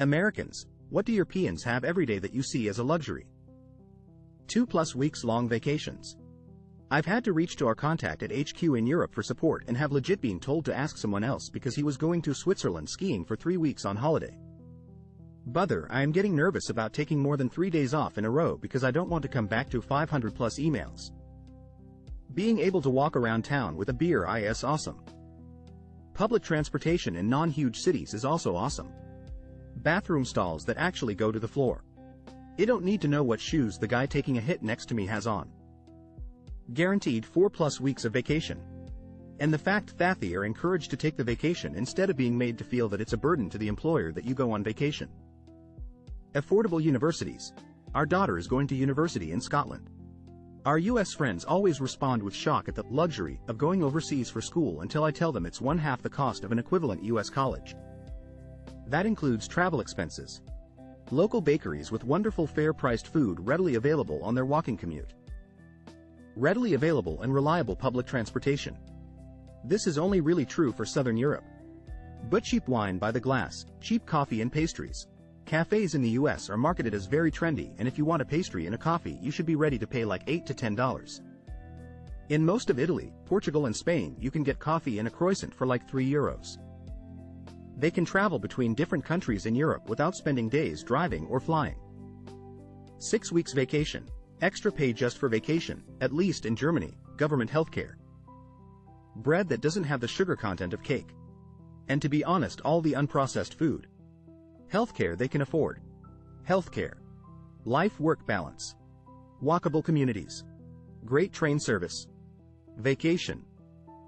Americans, what do Europeans have every day that you see as a luxury? 2+ weeks long vacations. I've had to reach to our contact at HQ in Europe for support and have legit been told to ask someone else because he was going to Switzerland skiing for 3 weeks on holiday. Brother, I am getting nervous about taking more than 3 days off in a row because I don't want to come back to 500+ emails. Being able to walk around town with a beer is awesome. Public transportation in non-huge cities is also awesome. Bathroom stalls that actually go to the floor. You don't need to know what shoes the guy taking a hit next to me has on. Guaranteed 4+ weeks of vacation. And the fact that they are encouraged to take the vacation instead of being made to feel that it's a burden to the employer that you go on vacation. Affordable universities. Our daughter is going to university in Scotland. Our US friends always respond with shock at the luxury of going overseas for school until I tell them it's 1/2 the cost of an equivalent US college. That includes travel expenses. Local bakeries with wonderful fair-priced food readily available on their walking commute. Readily available and reliable public transportation. This is only really true for Southern Europe. But cheap wine by the glass, cheap coffee and pastries. Cafes in the US are marketed as very trendy, and if you want a pastry and a coffee you should be ready to pay like $8 to $10. In most of Italy, Portugal and Spain you can get coffee and a croissant for like €3. They can travel between different countries in Europe without spending days driving or flying. 6 weeks vacation. Extra pay just for vacation, at least in Germany, government healthcare. Bread that doesn't have the sugar content of cake. And to be honest, all the unprocessed food. Healthcare they can afford. Healthcare. Life-work balance. Walkable communities. Great train service. Vacation.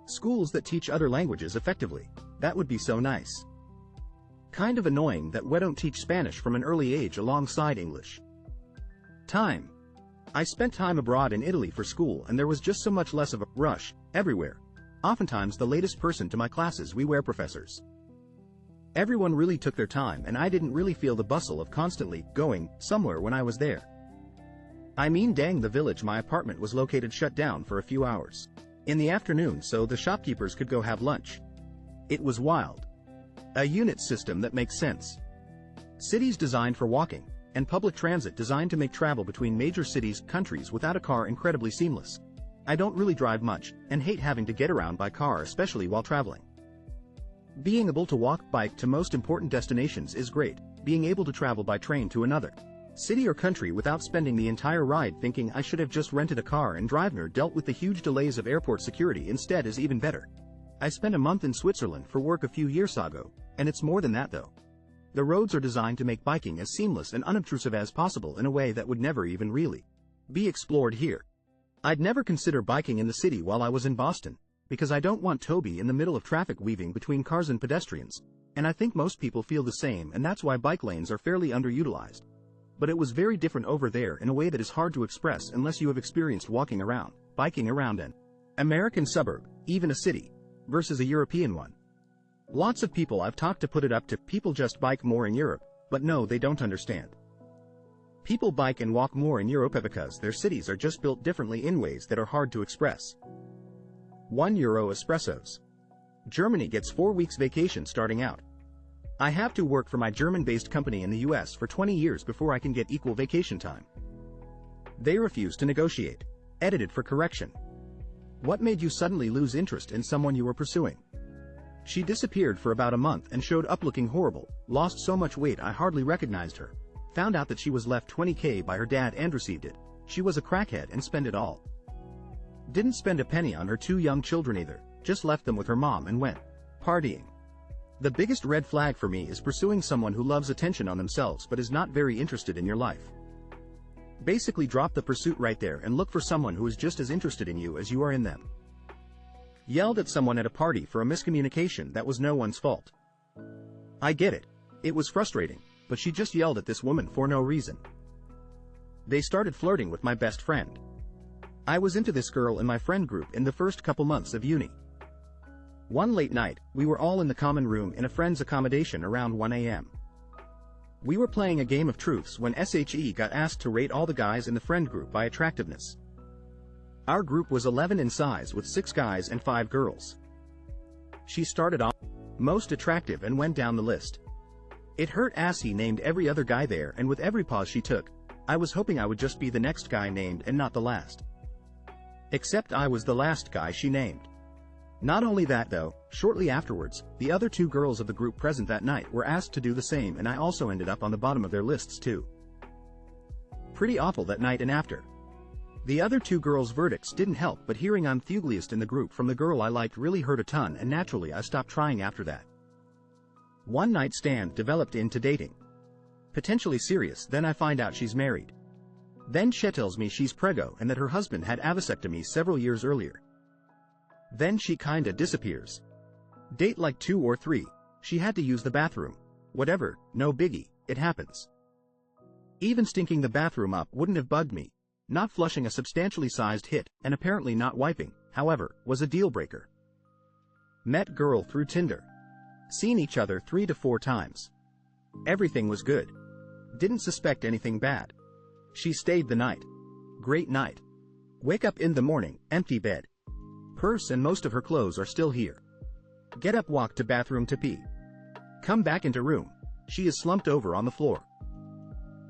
Schools that teach other languages effectively. That would be so nice. Kind of annoying that we don't teach Spanish from an early age alongside English. Time. I spent time abroad in Italy for school and there was just so much less of a rush everywhere. Oftentimes the latest person to my classes we were professors. Everyone really took their time and I didn't really feel the bustle of constantly going somewhere when I was there. I mean, dang, the village my apartment was located shut down for a few hours in the afternoon so the shopkeepers could go have lunch. It was wild. A unit system that makes sense. Cities designed for walking, and public transit designed to make travel between major cities, countries without a car incredibly seamless. I don't really drive much, and hate having to get around by car especially while traveling. Being able to walk, bike to most important destinations is great, being able to travel by train to another city or country without spending the entire ride thinking I should have just rented a car and driven or dealt with the huge delays of airport security instead is even better. I spent a month in Switzerland for work a few years ago, and it's more than that though. The roads are designed to make biking as seamless and unobtrusive as possible in a way that would never even really be explored here. I'd never consider biking in the city while I was in Boston, because I don't want Toby in the middle of traffic weaving between cars and pedestrians, and I think most people feel the same, and that's why bike lanes are fairly underutilized. But it was very different over there in a way that is hard to express unless you have experienced walking around, biking around an American suburb, even a city, versus a European one. Lots of people I've talked to put it up to people just bike more in Europe, but no, they don't understand. People bike and walk more in Europe because their cities are just built differently in ways that are hard to express. €1 espressos. Germany gets 4 weeks vacation starting out. I have to work for my German-based company in the US for 20 years before I can get equal vacation time. They refuse to negotiate. Edited for correction. What made you suddenly lose interest in someone you were pursuing? She disappeared for about a month and showed up looking horrible, lost so much weight I hardly recognized her. Found out that she was left $20,000 by her dad and received it. She was a crackhead and spent it all. Didn't spend a penny on her 2 young children either, just left them with her mom and went partying. The biggest red flag for me is pursuing someone who loves attention on themselves but is not very interested in your life. Basically drop the pursuit right there and look for someone who is just as interested in you as you are in them. Yelled at someone at a party for a miscommunication that was no one's fault. I get it. It was frustrating, but she just yelled at this woman for no reason. They started flirting with my best friend. I was into this girl in my friend group in the first couple months of uni. One late night, we were all in the common room in a friend's accommodation around 1 a.m. We were playing a game of truths when SHE got asked to rate all the guys in the friend group by attractiveness. Our group was 11 in size with 6 guys and 5 girls. She started off most attractive and went down the list. It hurt as he named every other guy there, and with every pause she took, I was hoping I would just be the next guy named and not the last. Except I was the last guy she named. Not only that though, shortly afterwards, the other two girls of the group present that night were asked to do the same, and I also ended up on the bottom of their lists too. Pretty awful that night and after. The other two girls' verdicts didn't help, but hearing I'm the ugliest in the group from the girl I liked really hurt a ton, and naturally I stopped trying after that. One night stand developed into dating. Potentially serious, then I find out she's married. Then she tells me she's preggo and that her husband had a vasectomy several years earlier. Then she kinda disappears. Date like 2 or 3, she had to use the bathroom. Whatever, no biggie, it happens. Even stinking the bathroom up wouldn't have bugged me. Not flushing a substantially sized hit, and apparently not wiping, however, was a deal breaker. Met girl through Tinder. Seen each other 3 to 4 times. Everything was good. Didn't suspect anything bad. She stayed the night. Great night. Wake up in the morning, empty bed. Purse and most of her clothes are still here. Get up, walk to bathroom to pee. Come back into room. She is slumped over on the floor.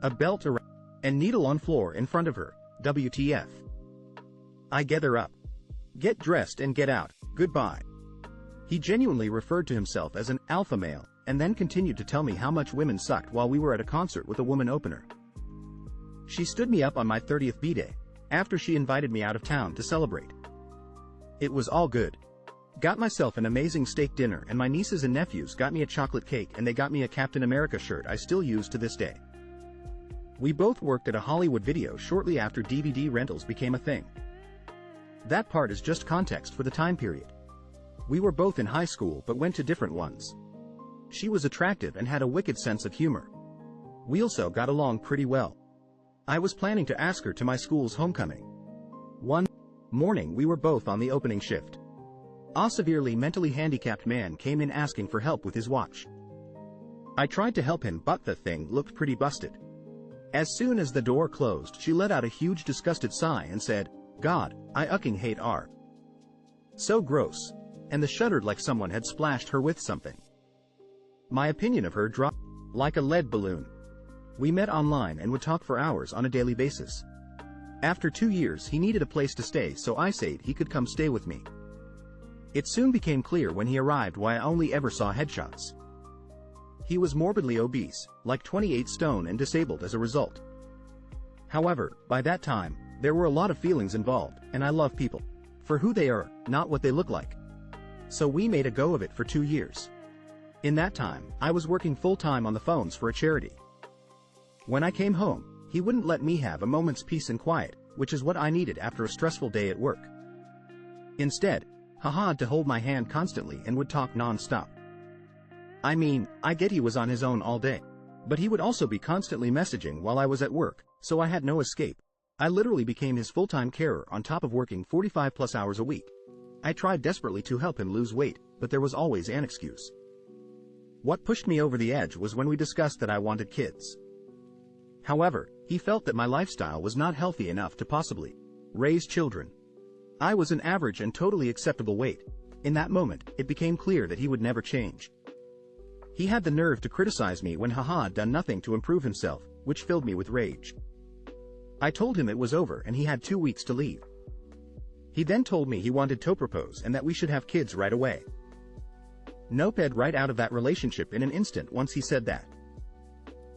A belt around and needle on floor in front of her. WTF. I gather up. Get dressed and get out. Goodbye. He genuinely referred to himself as an alpha male, and then continued to tell me how much women sucked while we were at a concert with a woman opener. She stood me up on my 30th b-day, after she invited me out of town to celebrate. It was all good. Got myself an amazing steak dinner, and my nieces and nephews got me a chocolate cake, and they got me a Captain America shirt I still use to this day. We both worked at a Hollywood video shortly after DVD rentals became a thing. That part is just context for the time period. We were both in high school but went to different ones. She was attractive and had a wicked sense of humor. We also got along pretty well. I was planning to ask her to my school's homecoming. One morning we were both on the opening shift. A severely mentally handicapped man came in asking for help with his watch. I tried to help him, but the thing looked pretty busted. As soon as the door closed, she let out a huge disgusted sigh and said, "God, I ucking hate R." So gross. And the shuddered like someone had splashed her with something. My opinion of her dropped like a lead balloon. We met online and would talk for hours on a daily basis. After 2 years he needed a place to stay, so I said he could come stay with me. It soon became clear when he arrived why I only ever saw headshots. He was morbidly obese, like 28 stone, and disabled as a result. However, by that time, there were a lot of feelings involved, and I love people for who they are, not what they look like. So we made a go of it for 2 years. In that time, I was working full-time on the phones for a charity. When I came home, he wouldn't let me have a moment's peace and quiet, which is what I needed after a stressful day at work. Instead, he had to hold my hand constantly and would talk non-stop. I mean, I get he was on his own all day, but he would also be constantly messaging while I was at work, so I had no escape. I literally became his full-time carer on top of working 45+ hours a week. I tried desperately to help him lose weight, but there was always an excuse. What pushed me over the edge was when we discussed that I wanted kids. However, he felt that my lifestyle was not healthy enough to possibly raise children. I was an average and totally acceptable weight. In that moment, it became clear that he would never change. He had the nerve to criticize me when had done nothing to improve himself, which filled me with rage. I told him it was over and he had 2 weeks to leave. He then told me he wanted to propose and that we should have kids right away. Noped right out of that relationship in an instant once he said that.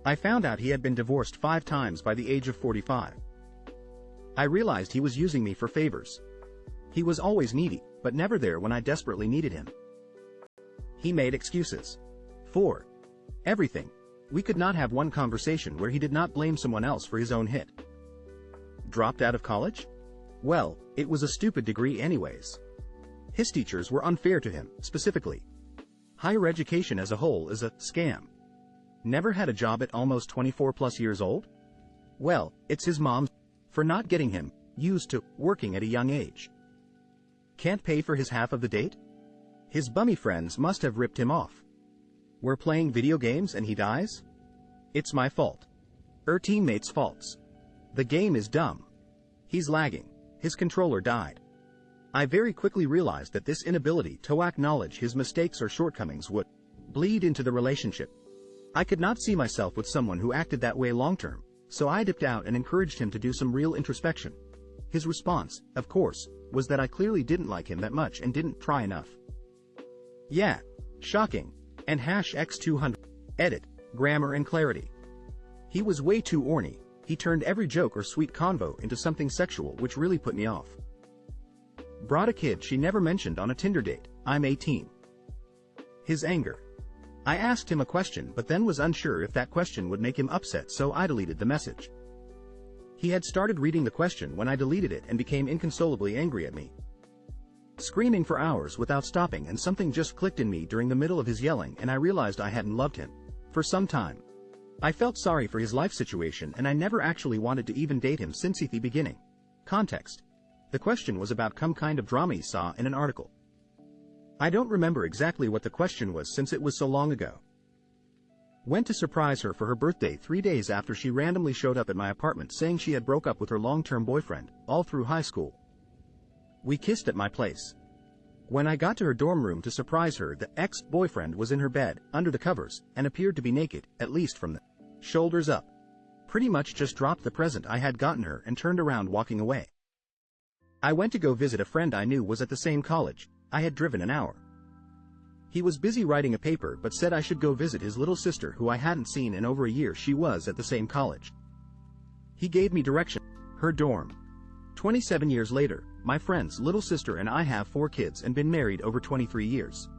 I found out he had been divorced 5 times by the age of 45. I realized he was using me for favors. He was always needy, but never there when I desperately needed him. He made excuses for everything. We could not have one conversation where he did not blame someone else for his own hit. Dropped out of college? Well, it was a stupid degree anyways. His teachers were unfair to him, specifically. Higher education as a whole is a scam. Never had a job at almost 24+ years old? Well, it's his mom for not getting him used to working at a young age. Can't pay for his half of the date? His bummy friends must have ripped him off. We're playing video games and he dies? It's my fault. Teammates' faults. The game is dumb. He's lagging. His controller died. I very quickly realized that this inability to acknowledge his mistakes or shortcomings would bleed into the relationship. I could not see myself with someone who acted that way long-term, so I dipped out and encouraged him to do some real introspection. His response, of course, was that I clearly didn't like him that much and didn't try enough. Yeah. Shocking. And #X200. Edit. Grammar and clarity. He was way too orny. He turned every joke or sweet convo into something sexual, which really put me off. Brought a kid she never mentioned on a Tinder date. I'm 18. His anger. I asked him a question but then was unsure if that question would make him upset, so I deleted the message. He had started reading the question when I deleted it and became inconsolably angry at me. Screaming for hours without stopping, and something just clicked in me during the middle of his yelling and I realized I hadn't loved him for some time. I felt sorry for his life situation and I never actually wanted to even date him since the beginning. Context. The question was about some kind of drama he saw in an article. I don't remember exactly what the question was since it was so long ago. Went to surprise her for her birthday 3 days after she randomly showed up at my apartment saying she had broke up with her long-term boyfriend, all through high school. We kissed at my place. When I got to her dorm room to surprise her, the ex-boyfriend was in her bed, under the covers, and appeared to be naked, at least from the shoulders up. Pretty much just dropped the present I had gotten her and turned around walking away. I went to go visit a friend I knew was at the same college. I had driven an hour. He was busy writing a paper but said I should go visit his little sister who I hadn't seen in over a year. She was at the same college. He gave me direction. Her dorm. 27 years later, my friend's little sister and I have 4 kids and been married over 23 years.